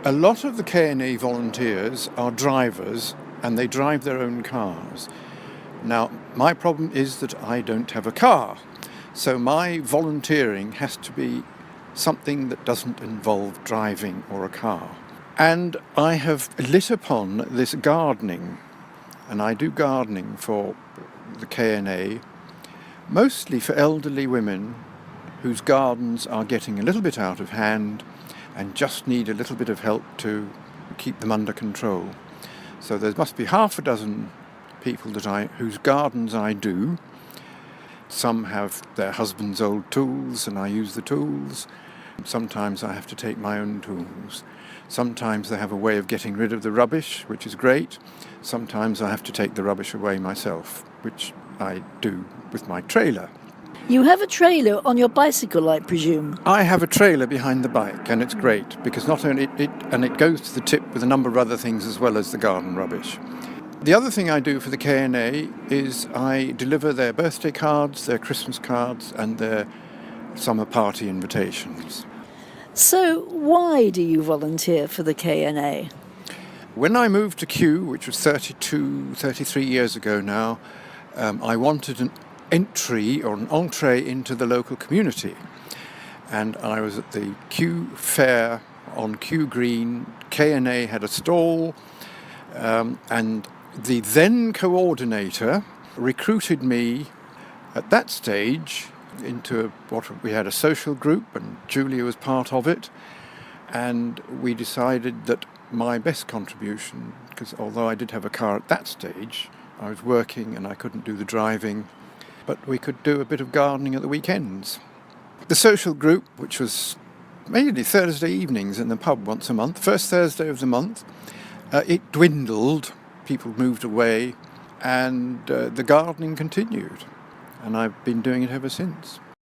A lot of the KNA volunteers are drivers and they drive their own cars. Now, my problem is that I don't have a car, so my volunteering has to be something that doesn't involve driving or a car. And I have lit upon this gardening, and I do gardening for the KNA, mostly for elderly women whose gardens are getting a little bit out of hand and just need a little bit of help to keep them under control. So there must be half a dozen people whose gardens I do. Some have their husband's old tools and I use the tools. Sometimes I have to take my own tools. Sometimes they have a way of getting rid of the rubbish, which is great. Sometimes I have to take the rubbish away myself, which I do with my trailer. You have a trailer on your bicycle, I presume? I have a trailer behind the bike, and it's great because not only it goes to the tip with a number of other things as well as the garden rubbish. The other thing I do for the KNA is I deliver their birthday cards, their Christmas cards, and their summer party invitations. So why do you volunteer for the KNA? When I moved to Kew, which was 33 years ago now, I wanted an entry or an entree into the local community. And I was at the Kew Fair on Kew Green. KNA had a stall, and the then coordinator recruited me at that stage into we had a social group, and Julia was part of it, and we decided that my best contribution, because although I did have a car at that stage, I was working and I couldn't do the driving, but we could do a bit of gardening at the weekends. The social group, which was mainly Thursday evenings in the pub once a month, first Thursday of the month, it dwindled, people moved away, and the gardening continued. And I've been doing it ever since.